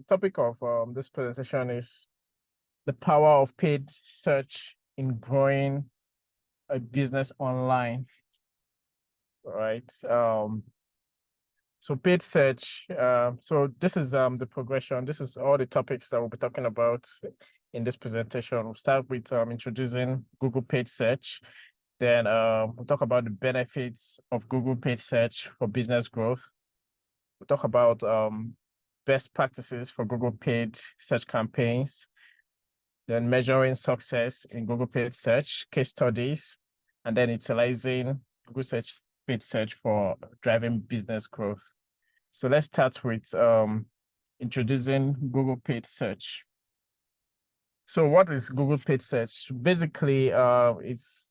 topic of this presentation is the power of paid search in growing a business online, right? So paid search. So this is the progression. This is all the topics that we'll be talking about in this presentation. We'll start with introducing Google paid search. Then we'll talk about the benefits of Google paid search for business growth. We'll talk about best practices for Google paid search campaigns, then measuring success in Google paid search, case studies, and then utilizing Google search paid search for driving business growth. So let's start with introducing Google paid search. So what is Google paid search? Basically, it's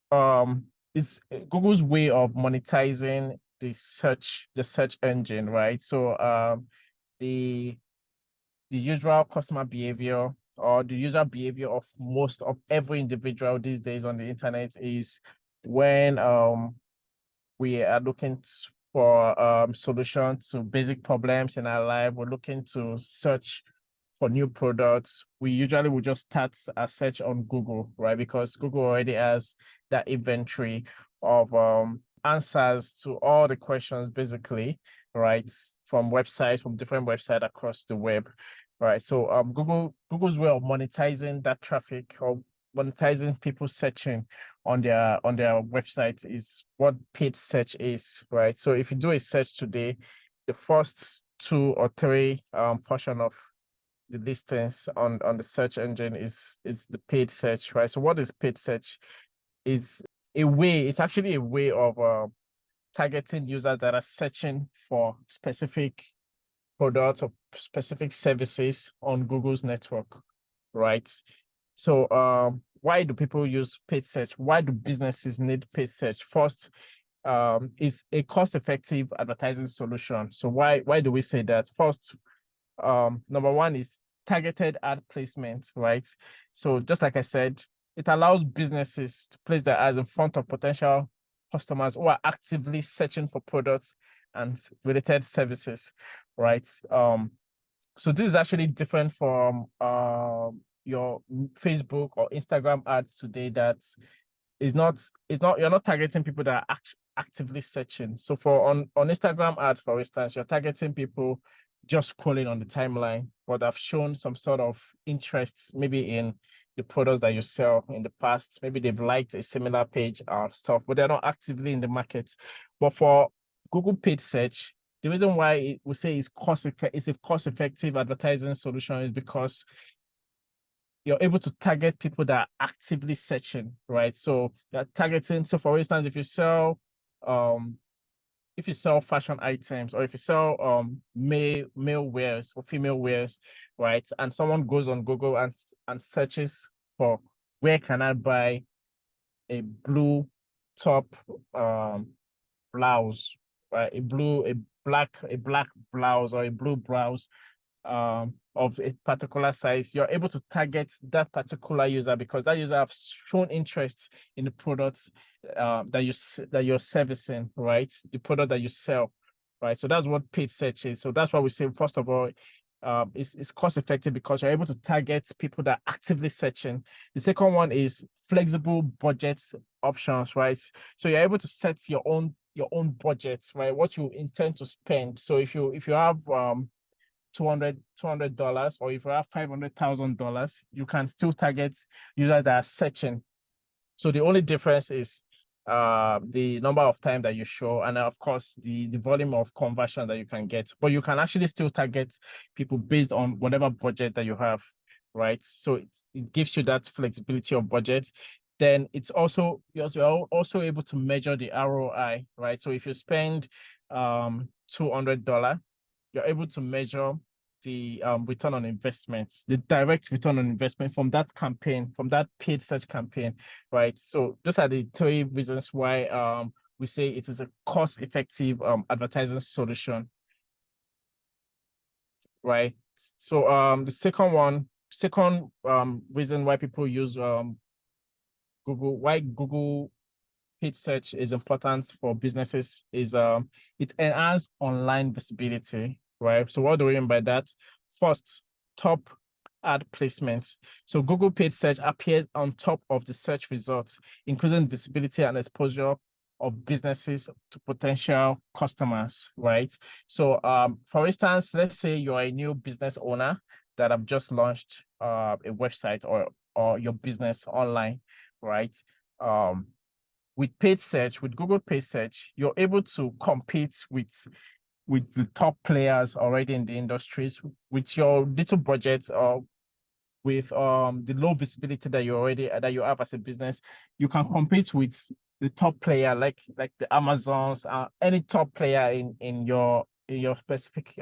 Google's way of monetizing the search engine, right? So the usual customer behavior or the user behavior of most of every individual these days on the internet is when we are looking for solutions to basic problems in our life, we're looking to search for new products, we usually will just start a search on Google, right? Because Google already has that inventory of answers to all the questions, basically, right? From different websites across the web, right? So Google's way of monetizing that traffic or monetizing people searching on their website is what paid search is, right? So if you do a search today, the first 2 or 3 portion of the listings on the search engine is the paid search, right? So what is paid search? It's actually a way of targeting users that are searching for specific products or specific services on Google's network, right? So why do people use paid search? Why do businesses need paid search? First, is a cost-effective advertising solution. So why do we say that? First, number one is targeted ad placement, right? So just like I said, it allows businesses to place their ads in front of potential customers who are actively searching for products and related services, right? So this is actually different from your Facebook or Instagram ads today that you're not targeting people that are actively searching. So on Instagram ads, for instance, you're targeting people just scrolling on the timeline, but have shown some sort of interest, maybe in the products that you sell in the past. Maybe they've liked a similar page or stuff, but they're not actively in the market. But for Google paid search, the reason why we say it's a cost-effective advertising solution is because you're able to target people that are actively searching, right? So you're targeting. So for instance, if you sell fashion items, or if you sell male wears or female wears, right? And someone goes on Google and searches for where can I buy a blue top blouse, right? A black blouse or a blue blouse of a particular size, you're able to target that particular user because that user have shown interest in the product that you're servicing, right? The product that you sell, right? So that's what paid search is. So that's why we say, first of all, it's cost effective because you're able to target people that are actively searching. The second one is flexible budget options, right? So you're able to set your own budget, right? What you intend to spend. So if you have $200 or if you have $500,000, you can still target users that are searching. So the only difference is the number of time that you show, and of course the volume of conversion that you can get. But you can actually still target people based on whatever budget that you have, right? So it gives you that flexibility of budget. Then you're also able to measure the ROI, right? So if you spend $200, you're able to measure the return on investment, the direct return on investment from that campaign, from that paid search campaign, right? So those are the 3 reasons why we say it is a cost-effective advertising solution, right? So the second reason why people use Google paid search is important for businesses is it enhances online visibility, right? So what do we mean by that? First, top ad placements. So Google paid search appears on top of the search results, increasing visibility and exposure of businesses to potential customers, right? So for instance, let's say you're a new business owner that have just launched a website or your business online, right? With paid search, with Google paid search, you're able to compete with the top players already in the industries with your little budget or with the low visibility that you have as a business. You can compete with the top player like the Amazons, any top player in your specific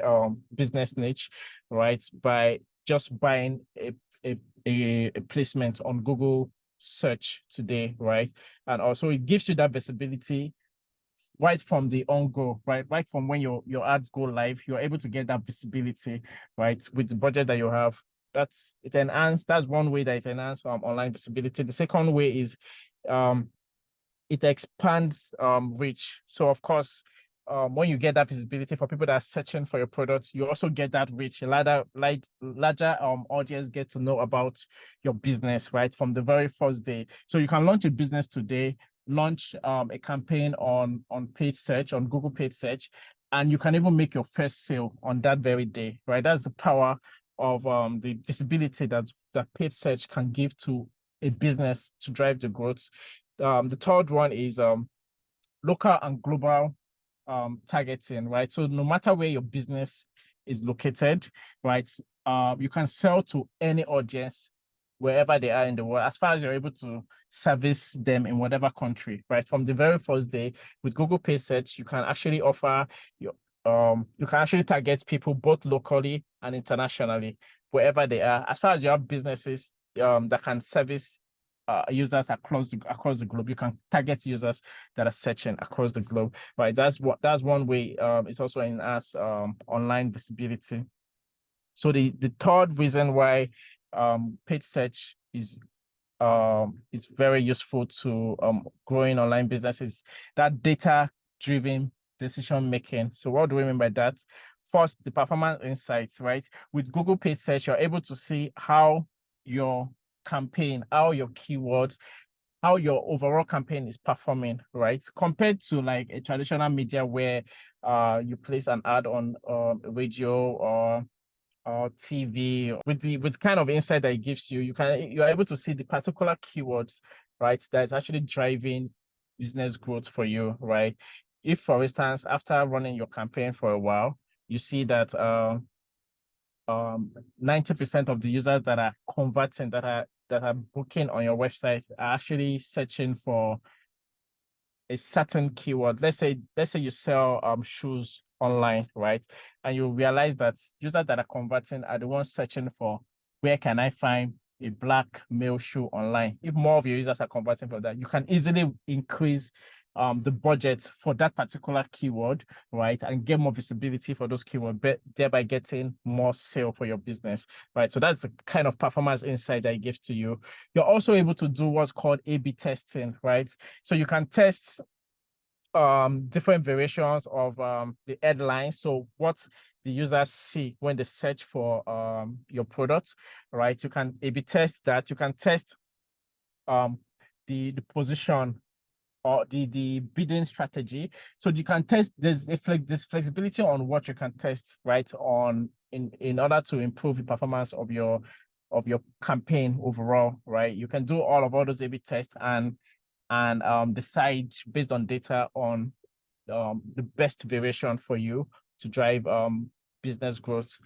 business niche, right? By just buying a placement on Google search today, right? And also it gives you that visibility right from the on-go, right from when your ads go live, you're able to get that visibility, right, with the budget that you have. That's one way that it enhances online visibility. The second way is it expands reach. So of course, when you get that visibility for people that are searching for your products, you also get that reach. A larger audience get to know about your business, right, from the very first day. So you can launch a business today, launch a campaign on paid search, on Google paid search, and you can even make your first sale on that very day, right? That's the power of the visibility that paid search can give to a business to drive the growth. The third one is local and global targeting, right? So no matter where your business is located, right, you can sell to any audience wherever they are in the world, as far as you're able to service them in whatever country, right? From the very first day with Google Pay Search, you can actually offer your you can actually target people both locally and internationally, wherever they are. As far as you have businesses that can service users across the globe, you can target users that are searching across the globe, right? That's one way. It's also enhance online visibility. So the third reason why paid search is very useful to growing online businesses, that data driven decision making. So what do we mean by that? First, the performance insights, right? With Google paid search, you're able to see how your campaign, how your keywords, how your overall campaign is performing, right? Compared to like a traditional media where you place an ad on radio or TV, with kind of insight that it gives you, you're able to see the particular keywords, right, that is actually driving business growth for you, right? If, for instance, after running your campaign for a while, you see that 90% of the users that are converting, that are booking on your website are actually searching for a certain keyword. Let's say you sell shoes online, right? And you realize that users that are converting are the ones searching for where can I find a black male shoe online. If more of your users are converting for that, you can easily increase the budget for that particular keyword, right? And get more visibility for those keywords, thereby getting more sale for your business, right? So that's the kind of performance insight that it gives to you. You're also able to do what's called A/B testing, right? So you can test different variations of the headline. So what the users see when they search for your product, right? You can A/B test that. You can test the position or the bidding strategy. So you can test, there's flexibility on what you can test, right, on in order to improve the performance of your campaign overall, right? You can do all those A/B tests and decide based on data on the best variation for you to drive business growth,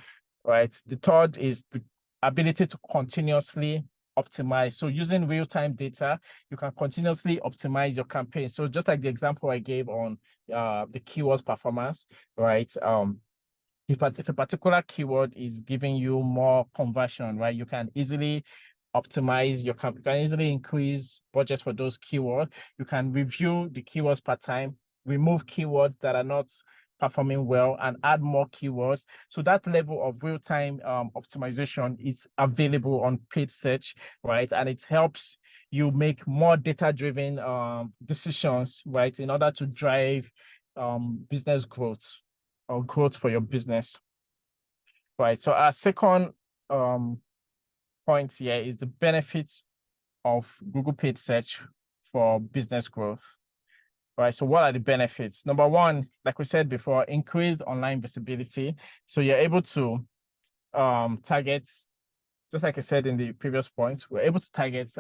right? The third is the ability to continuously optimize. So using real-time data, you can continuously optimize your campaign. So just like the example I gave on the keywords performance, right? If a particular keyword is giving you more conversion, right, you can easily optimize your campaign. You can easily increase budget for those keywords. You can review the keywords per time, remove keywords that are not performing well, and add more keywords. So that level of real-time optimization is available on paid search, right? And it helps you make more data-driven decisions, right, in order to drive business growth or growth for your business. right? So our second point here is the benefits of Google paid search for business growth. Right. So what are the benefits? Number one, like we said before, increased online visibility. So you're able to target, just like I said in the previous point, we're able to target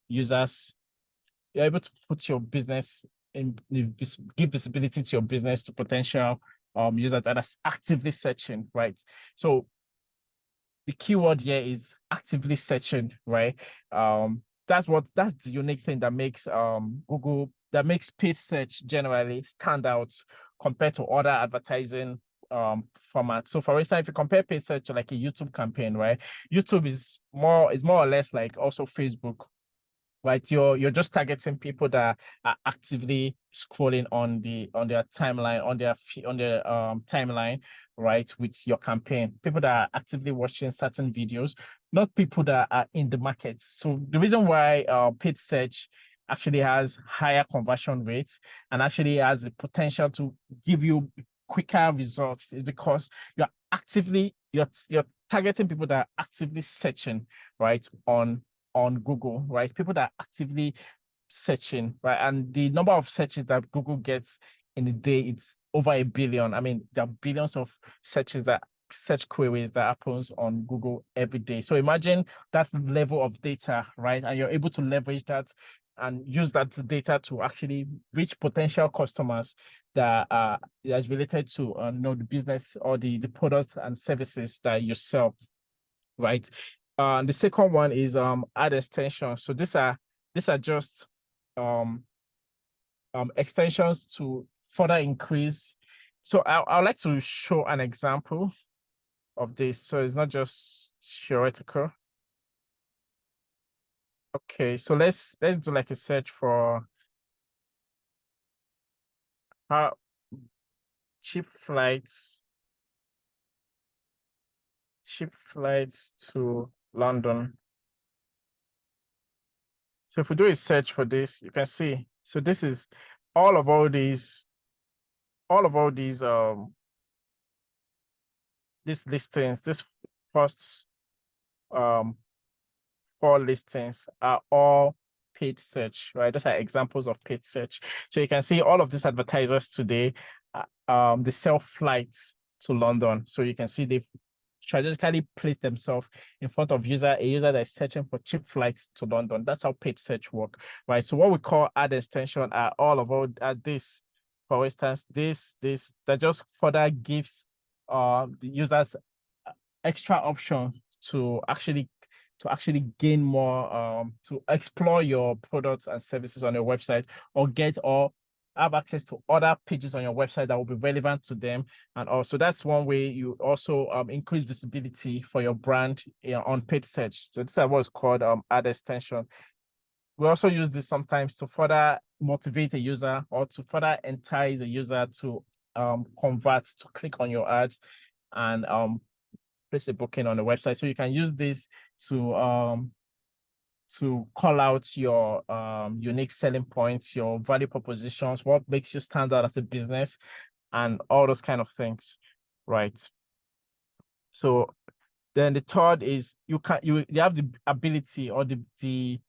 users. You're able to put your business give visibility to your business to potential users that are actively searching, right? So the keyword here is actively searching, right? That's the unique thing that makes Google, that makes paid search generally stand out compared to other advertising formats. So for instance, if you compare paid search to like a YouTube campaign, right? YouTube is more or less like also Facebook, right? You're just targeting people that are actively scrolling on their timeline, on their timeline, right, with your campaign. People that are actively watching certain videos, not people that are in the market. So the reason why paid search actually has higher conversion rates and actually has the potential to give you quicker results is because you're targeting people that are actively searching, right, on Google, right? People that are actively searching, right? And the number of searches that Google gets in a day, it's over a billion. I mean, there are billions of search queries that happens on Google every day. So imagine that level of data, right? And you're able to leverage that and use that data to actually reach potential customers that are that's related to the business or the products and services that you sell, right? The second one is ad extension. So these are just um extensions to further increase. So I'd like to show an example of this. So it's not just theoretical. Okay, so let's do like a search for how cheap flights to London. So if we do a search for this, you can see. So this is all of all these these listings, this first um 4 listings are all paid search, right? Those are examples of paid search. So you can see all of these advertisers today, they sell flights to London. So you can see they've strategically placed themselves in front of a user that is searching for cheap flights to London. That's how paid search work, right? So what we call ad extension are all about this. For instance, this that just further gives the users extra option to actually gain more to explore your products and services on your website, or have access to other pages on your website that will be relevant to them. And also that's one way you also increase visibility for your brand, on paid search. So this is what's called ad extension. We also use this sometimes to further motivate a user or to further entice a user to convert, to click on your ads and place a booking on the website. So you can use this to call out your unique selling points, your value propositions, what makes you stand out as a business, and all those kind of things, right? So then the third is you have the ability or the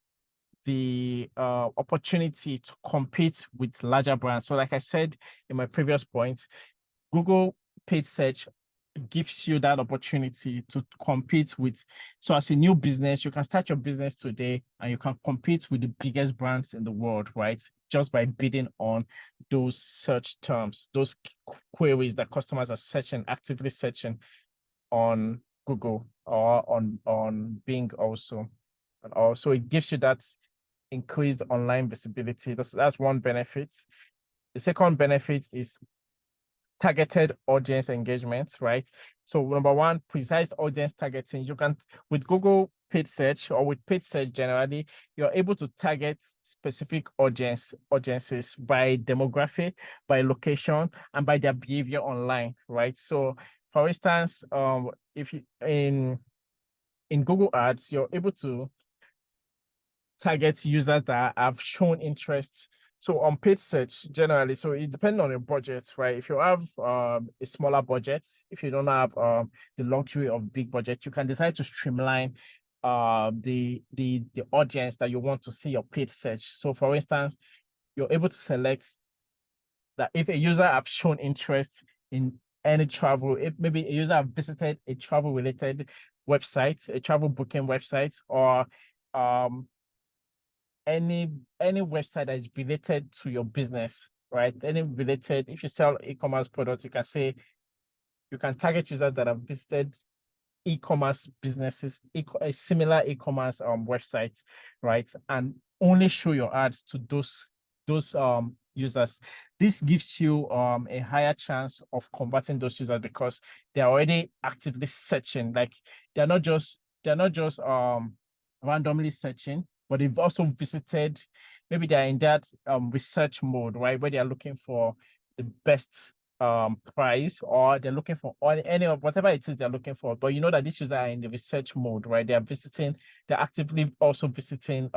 opportunity to compete with larger brands. So like I said in my previous point, Google paid search gives you that opportunity to compete with. So as a new business, you can start your business today and you can compete with the biggest brands in the world, right? Just by bidding on those search terms, those queries that customers are actively searching on Google or on Bing also. And also it gives you that increased online visibility. That's one benefit. The second benefit is targeted audience engagement, right? So number one, precise audience targeting. You can, with Google paid search or with paid search generally, you're able to target specific audiences by demographic, by location, and by their behavior online, right? So for instance, if you in Google Ads, you're able to target users that have shown interest So on paid search, generally, so it depends on your budget, right? If you have a smaller budget, if you don't have the luxury of big budget, you can decide to streamline the audience that you want to see your paid search. So for instance, you're able to select that if a user have shown interest in any travel, if maybe a user have visited a travel related website, a travel booking website, or um any website that is related to your business, right? Any related, if you sell e-commerce products, you can say you can target users that have visited e-commerce businesses, similar e-commerce websites, right? And only show your ads to those users. This gives you a higher chance of converting those users because they're already actively searching. Like they're not just randomly searching, but they've also visited, maybe they're in that research mode, right? Where they're looking for the best price, or they're looking for any of whatever it is they're looking for. But you know that these users are in the research mode, right? They're actively also visiting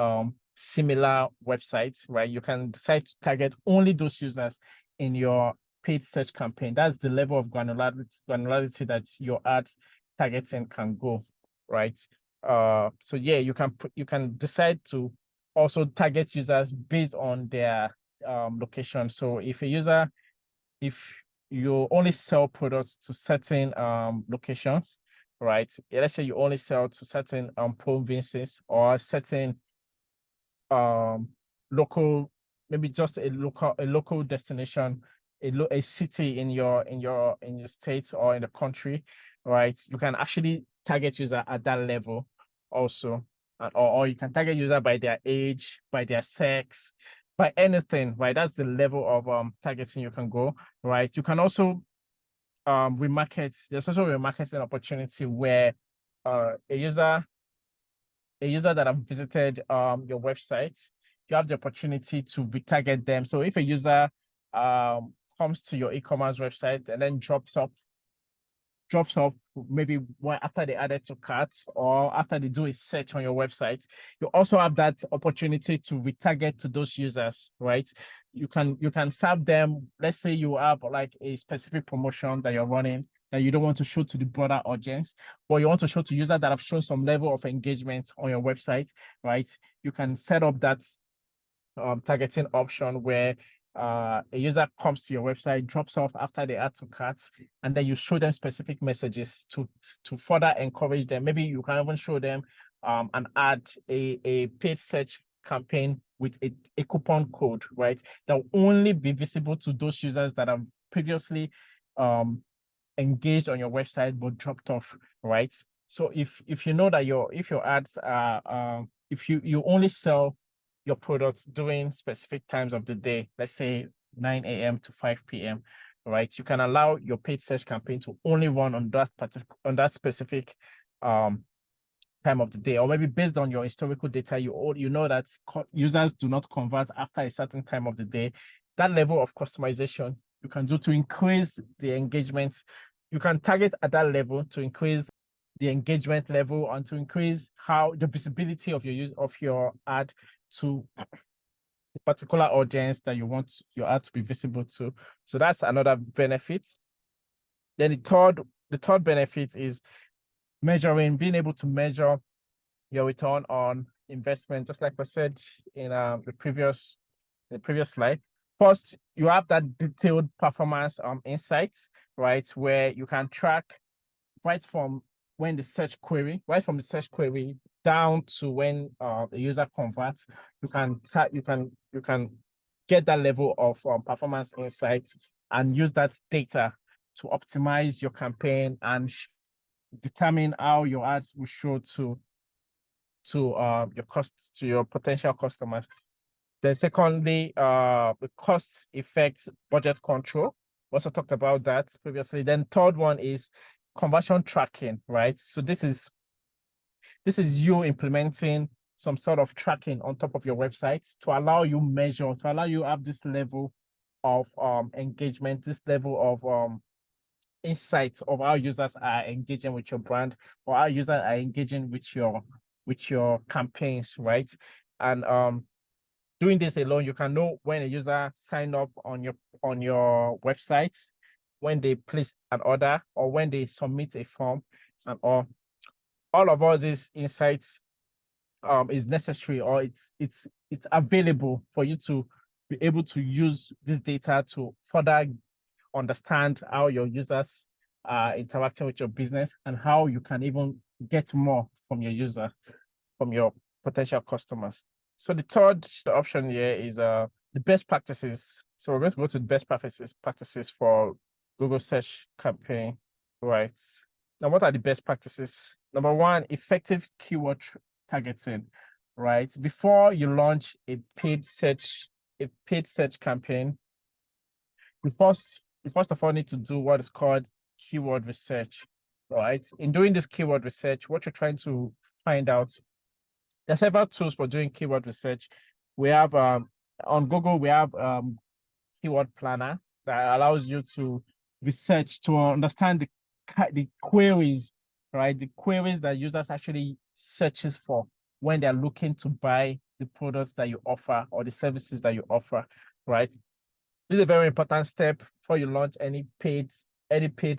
similar websites, right? You can decide to target only those users in your paid search campaign. That's the level of granularity that your ad targeting can go, right? So yeah, you can decide to also target users based on their location. So if you only sell products to certain locations, right? Let's say you only sell to certain provinces or certain um local, maybe just a local destination, a city in your state or in the country, right? You can actually target user at that level also. Or you can target user by their age, by their sex, by anything, right? That's the level of targeting you can go, right? You can also remarket. There's also a remarketing opportunity where a user that have visited your website, you have the opportunity to retarget them. So if a user comes to your e-commerce website and then drops off maybe after they added to carts or after they do a search on your website, you also have that opportunity to retarget to those users, right? You can serve them. Let's say you have like a specific promotion that you're running that you don't want to show to the broader audience, but you want to show to users that have shown some level of engagement on your website, right? You can set up that targeting option where a user comes to your website, drops off after they add to carts, and then you show them specific messages to further encourage them. Maybe you can even show them and add a paid search campaign with a coupon code, right? That will only be visible to those users that have previously engaged on your website but dropped off, right? So if you know that if your ads are if you only sell your products during specific times of the day, let's say 9 a.m. to 5 p.m., right? You can allow your paid search campaign to only run on that specific time of the day, or maybe based on your historical data, you know that users do not convert after a certain time of the day. That level of customization you can do to increase the engagement. You can target at that level to increase the engagement level and to increase how the visibility of your ad to the particular audience that you want your ad to be visible to. So that's another benefit. Then the third benefit is being able to measure your return on investment, just like I said in the previous slide. First, you have that detailed performance insights, right, where you can track right from the search query down to when the user converts. You can get that level of performance insights and use that data to optimize your campaign and determine how your ads will show to your potential customers. Then secondly, the cost effect budget control. We also talked about that previously. Then third one is conversion tracking, right? So this is you implementing some sort of tracking on top of your website to allow you have this level of engagement, this level of insight of how users are engaging with your brand or how users are engaging with your campaigns, right? And doing this alone, you can know when a user sign up on your website, when they place an order, or when they submit a form, and all of all these insights is necessary, or it's available for you to be able to use this data to further understand how your users are interacting with your business, and how you can even get more from your user, from your potential customers. So the third option here is the best practices. So we're going to go to the best practices for Google search campaign, right? Now, what are the best practices? Number one, effective keyword targeting, right? Before you launch a paid search campaign, you first of all need to do what is called keyword research, right? In doing this keyword research, what you're trying to find out, there are several tools for doing keyword research. We have on Google, we have keyword planner that allows you to research, to understand the queries, right? The queries that users actually searches for when they're looking to buy the products that you offer or the services that you offer, right? This is a very important step before you launch any paid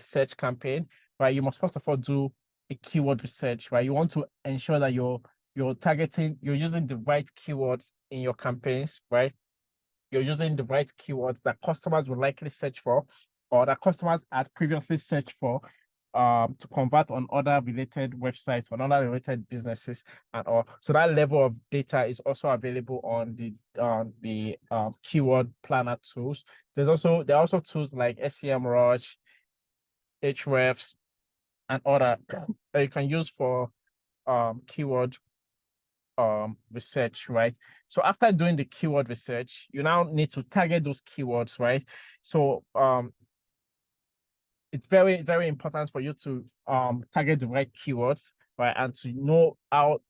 search campaign, right? You must first of all do a keyword research, right? You want to ensure that you're using the right keywords in your campaigns, right? You're using the right keywords that customers will likely search for, or that customers had previously searched for, to convert on other related websites, on other related businesses, and all. So that level of data is also available on the keyword planner tools. There are also tools like SEMrush, Ahrefs, and other that you can use for keyword research, right? So after doing the keyword research, you now need to target those keywords, right? So it's very, very important for you to target the right keywords, right? And to know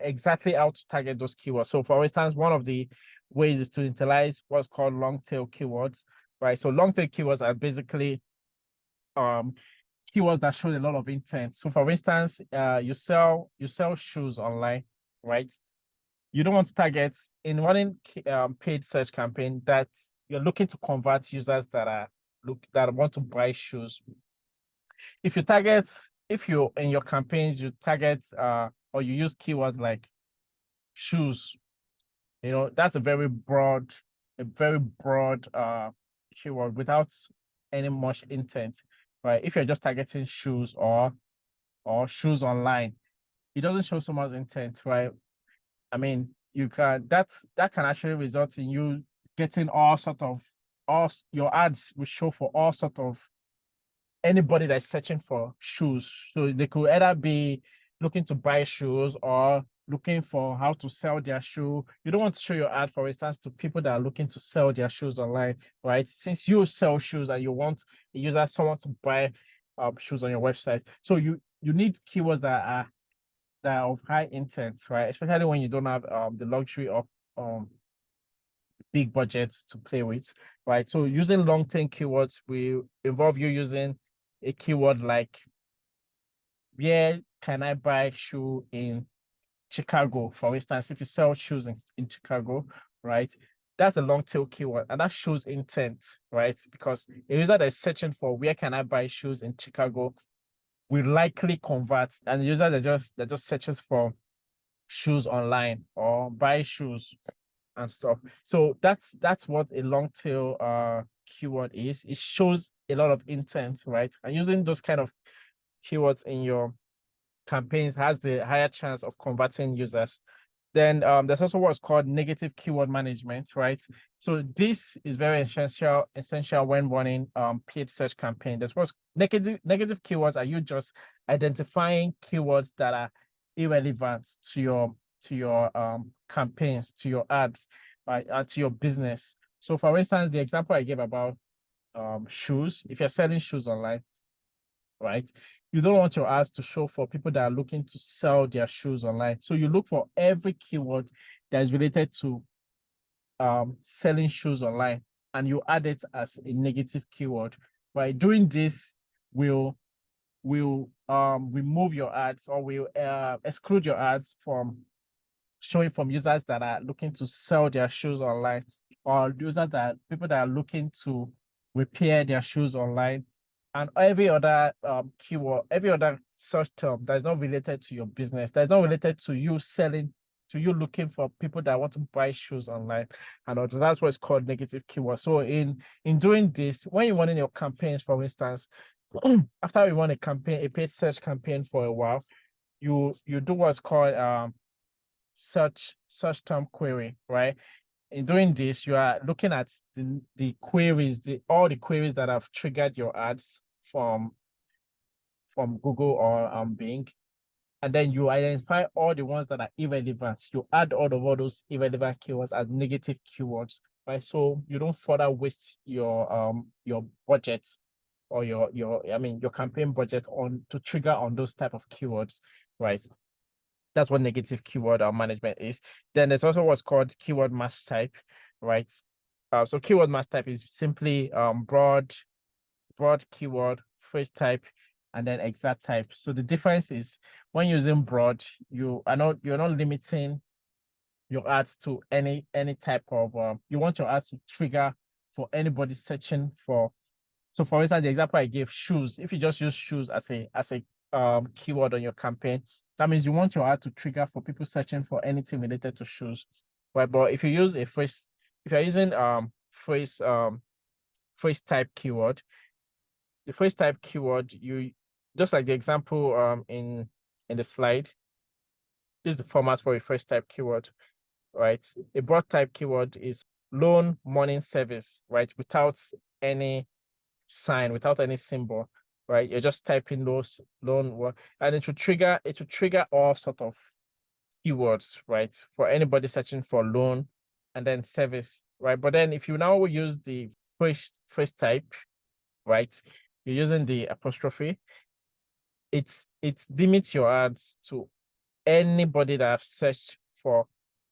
exactly how to target those keywords. So for instance, one of the ways is to utilize what's called long tail keywords, right? So long tail keywords are basically keywords that show a lot of intent. So for instance, you sell shoes online, right? You don't want to target in running paid search campaign that you're looking to convert users that want to buy shoes. If you in your campaigns you target or you use keywords like shoes, that's a very broad keyword without any much intent, right? If you're just targeting shoes or shoes online, it doesn't show so much intent, right? I mean, that can actually result in you getting all your ads will show for all sort of anybody that's searching for shoes. So they could either be looking to buy shoes or looking for how to sell their shoe. You don't want to show your ad, for instance, to people that are looking to sell their shoes online, right? Since you sell shoes and you want someone to buy shoes on your website. So you need keywords that are of high intent, right? Especially when you don't have the luxury of big budgets to play with, right? So using long-tail keywords will involve you using a keyword like, where can I buy shoe in Chicago? For instance, if you sell shoes in Chicago, right? That's a long tail keyword, and that shows intent, right? Because a user that is searching for where can I buy shoes in Chicago will likely convert, and the user that just searches for shoes online or buy shoes and stuff. So that's what a long tail keyword is. It shows a lot of intent, right? And using those kind of keywords in your campaigns has the higher chance of converting users. Then there's also what's called negative keyword management, right? So this is very essential when running paid search campaign. There's what's negative keywords are you just identifying keywords that are irrelevant to your campaigns, to your ads, right, to your business. So for instance, the example I gave about shoes, if you're selling shoes online, right? You don't want your ads to show for people that are looking to sell their shoes online. So you look for every keyword that is related to selling shoes online, and you add it as a negative keyword. By doing this, will remove your ads, or will exclude your ads from showing from users that are looking to sell their shoes online, or users that people that are looking to repair their shoes online, and every other keyword, every other search term that is not related to your business, that is not related to you selling, to you looking for people that want to buy shoes online. And also that's what's called negative keyword. So in doing this, when you're running your campaigns, for instance, after you run a campaign, a paid search campaign for a while, you do what's called search term query, right? In doing this, you are looking at the queries, all the queries that have triggered your ads from Google or Bing, and then you identify all the ones that are irrelevant. You add all those irrelevant keywords as negative keywords, right? So you don't further waste your budget or your campaign budget on to trigger on those type of keywords, right? That's what negative keyword management is. Then there's also what's called keyword match type, right? So keyword match type is simply broad keyword, phrase type, and then exact type. So the difference is when using broad, you're not limiting your ads to any type of you want your ads to trigger for anybody searching for. So for instance, the example I gave, shoes. If you just use shoes as a keyword on your campaign, that means you want your ad to trigger for people searching for anything related to shoes, right? But if you use a phrase, if you're using phrase type keyword, the phrase type keyword, you just like the example in the slide, this is the format for a phrase type keyword, right? A broad type keyword is loan morning service, right? Without any sign, without any symbol, right? You're just typing those loan, and it should trigger all sort of keywords, right? For anybody searching for loan and then service, right? But then if you now use the phrase type, right? You're using the apostrophe, it limits your ads to anybody that have searched for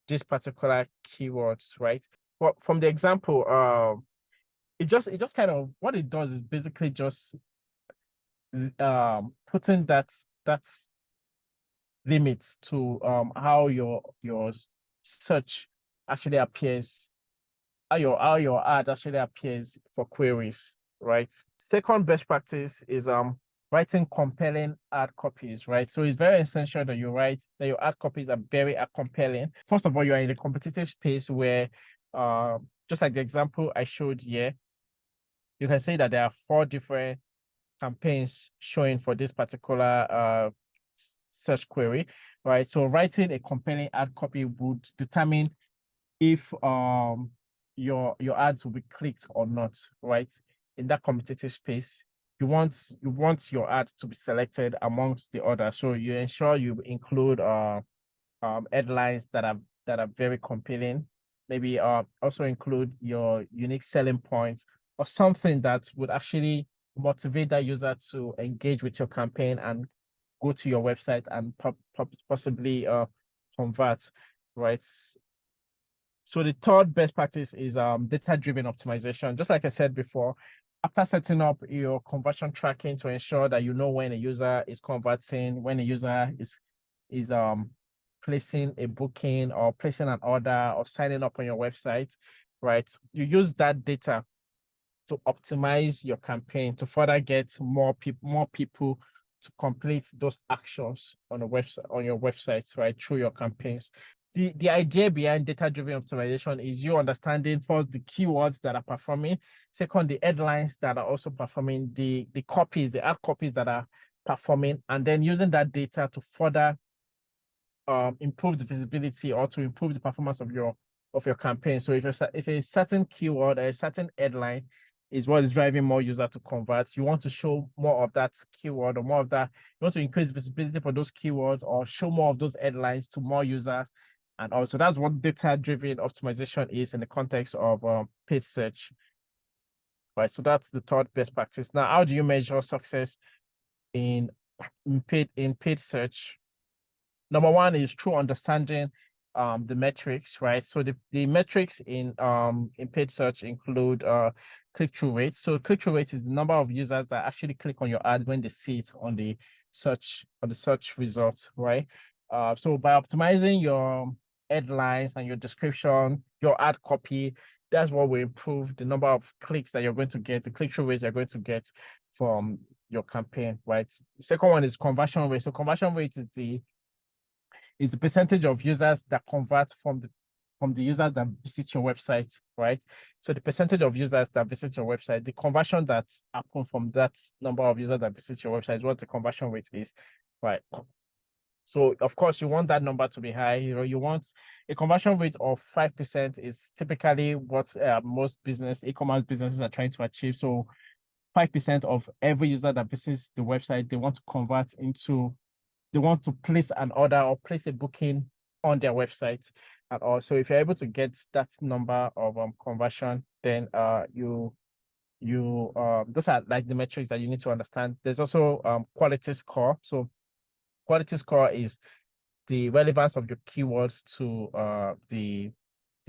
this particular keywords, right? Well, from the example, it just kind of, what it does is basically just putting that limits to how your search actually appears, how your ad actually appears for queries, right? Second best practice is writing compelling ad copies, right? So it's very essential that your ad copies are very compelling. First of all, you are in a competitive space where just like the example I showed here, you can see that there are 4 different campaigns showing for this particular search query, right? So writing a compelling ad copy would determine if your ads will be clicked or not, right? In that competitive space, you want your ads to be selected amongst the others. So you ensure you include headlines that are very compelling. Maybe also include your unique selling points or something that would actually motivate that user to engage with your campaign and go to your website and possibly convert, right? So the third best practice is data-driven optimization. Just like I said before, after setting up your conversion tracking to ensure that you know when a user is converting, when a user is placing a booking or placing an order or signing up on your website, right? You use that data to optimize your campaign to further get more people to complete those actions on your website, right? Through your campaigns. The idea behind data-driven optimization is you understanding first the keywords that are performing, second, the headlines that are also performing, the ad copies that are performing, and then using that data to further improve the visibility or to improve the performance of your campaign. So if a certain keyword or a certain headline is what is driving more user to convert, you want to show more of that keyword or more of that. You want to increase visibility for those keywords or show more of those headlines to more users. And also that's what data-driven optimization is in the context of paid search. Right. So that's the third best practice. Now, how do you measure success in paid search? Number one is through understanding the metrics, right? So the metrics in paid search include click-through rate. So click-through rate is the number of users that actually click on your ad when they see it on the search results, right? So by optimizing headlines and your description, your ad copy. That's what will improve the number of clicks that you're going to get, the click-through rates you're going to get from your campaign, right? The second one is conversion rate. So conversion rate is the percentage of users that convert from the users that visit your website, right? So the percentage of users that visit your website, the conversion that happens from that number of users that visit your website is what the conversion rate is, right? So of course you want that number to be high. You want a conversion rate of 5% is typically what most e-commerce businesses are trying to achieve. So 5% of every user that visits the website, they want to place an order or place a booking on their website. And also, if you're able to get that number of conversion, then those are like the metrics that you need to understand. There's also quality score. So quality score is the relevance of your keywords to the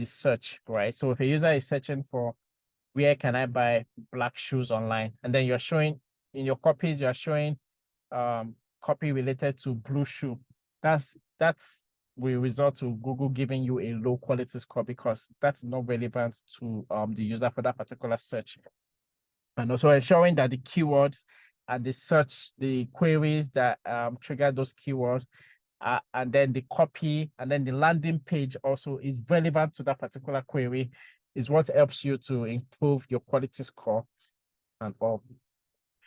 search, right? So if a user is searching for where can I buy black shoes online, and then you're showing in your copies, you're showing copy related to blue shoe, that's will result to Google giving you a low quality score because that's not relevant to the user for that particular search. And also ensuring that the keywords and the queries that trigger those keywords, and then the copy and then the landing page also is relevant to that particular query is what helps you to improve your quality score and all.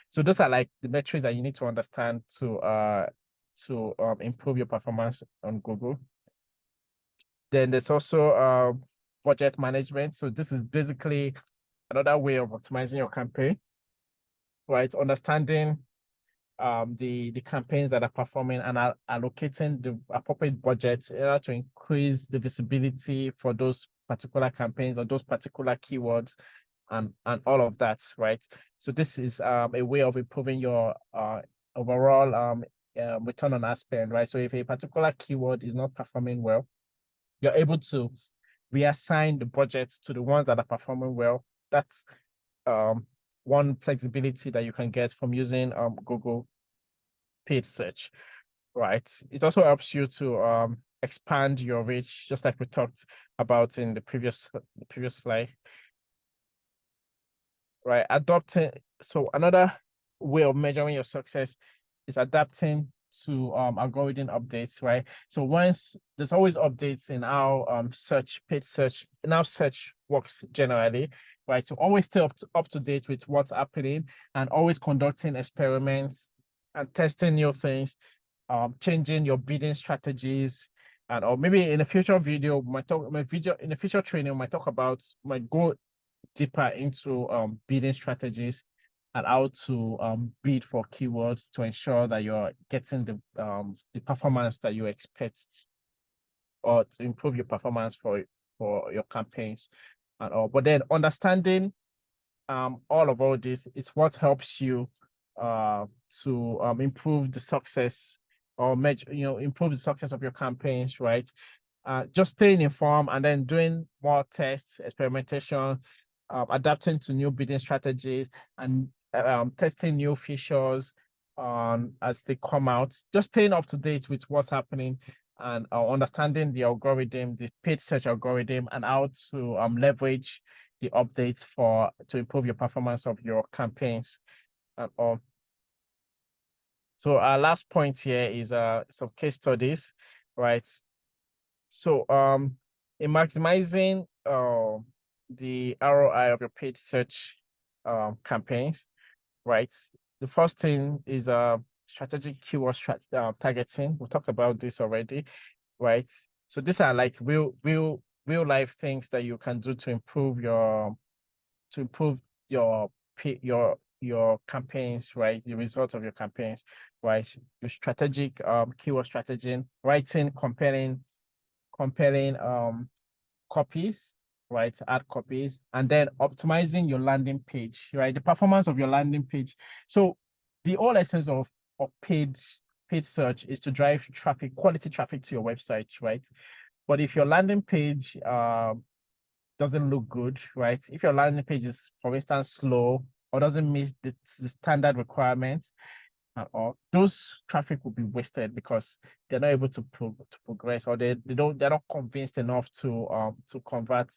So those are like the metrics that you need to understand to improve your performance on Google. Then there's also budget management. So this is basically another way of optimizing your campaign, right? Understanding the campaigns that are performing and allocating the appropriate budget in order to increase the visibility for those particular campaigns or those particular keywords and all of that, right? So this is a way of improving your overall return on ad spend, right? So if a particular keyword is not performing well, you're able to reassign the budget to the ones that are performing well. That's one flexibility that you can get from using Google paid search, right? It also helps you to expand your reach, just like we talked about in the previous slide, right? So another way of measuring your success is adapting to algorithm updates, right? So once there's always updates in our paid search, in our search works generally, right? So always stay up to date with what's happening and always conducting experiments and testing new things, changing your bidding strategies, and or maybe in a future video, in a future training, might go deeper into bidding strategies and how to bid for keywords to ensure that you're getting the performance that you expect or to improve your performance for your campaigns and all. But then understanding all this is what helps you to improve the success or improve the success of your campaigns, right? Just staying informed and then doing more tests, experimentation, adapting to new bidding strategies and testing new features as they come out, just staying up to date with what's happening and understanding the algorithm, the paid search algorithm, and how to leverage the updates to improve your performance of your campaigns and all. So our last point here is some case studies, right? So in maximizing the ROI of your paid search campaigns, right? The first thing is strategic keyword targeting. We talked about this already, right? So these are like real life things that you can do to improve your campaigns, right? The results of your campaigns, right? Your strategic keyword strategy, writing compelling copies, right? Add copies, and then optimizing your landing page, right? The performance of your landing page. So the whole essence of paid search is to drive traffic, quality traffic to your website, right? But if your landing page doesn't look good, right? If your landing page is, for instance, slow or doesn't meet the standard requirements, and all, those traffic will be wasted because they're not able to progress, or they're not convinced enough to convert,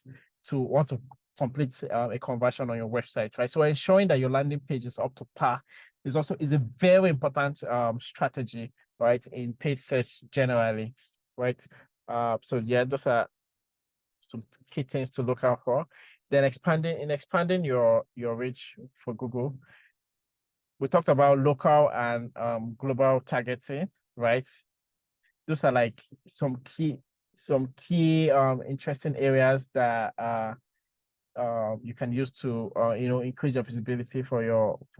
to want to complete a conversion on your website, right? So ensuring that your landing page is up to par is a very important strategy, right, in paid search generally, right? So yeah, those are some key things to look out for. Then expanding your reach for Google. We talked about local and global targeting, right? Those are like some key interesting areas that you can use to increase your visibility for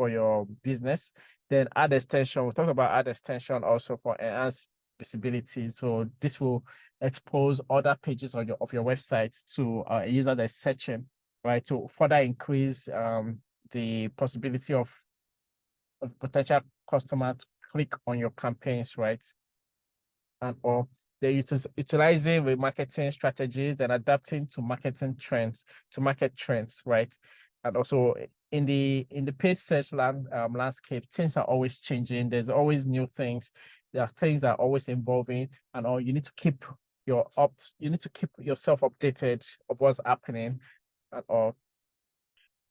your business. Then ad extension. We talked about ad extension also for enhanced visibility. So this will expose other pages on of your website to a user that's searching, right? To further increase the possibility of potential customer to click on your campaigns, right? And or they're utilizing remarketing strategies and adapting to market trends, right? And also in the paid search landscape, things are always changing. There's always new things. There are things that are always evolving, and all you need to keep you need to keep yourself updated of what's happening and all.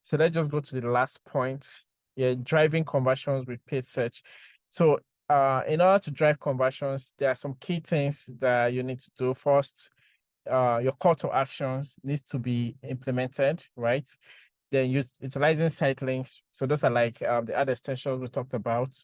So let's just go to the last point. Yeah, driving conversions with paid search. So in order to drive conversions, there are some key things that you need to do. First, your call to actions needs to be implemented, right? Then utilizing site links. So those are like the ad extensions we talked about.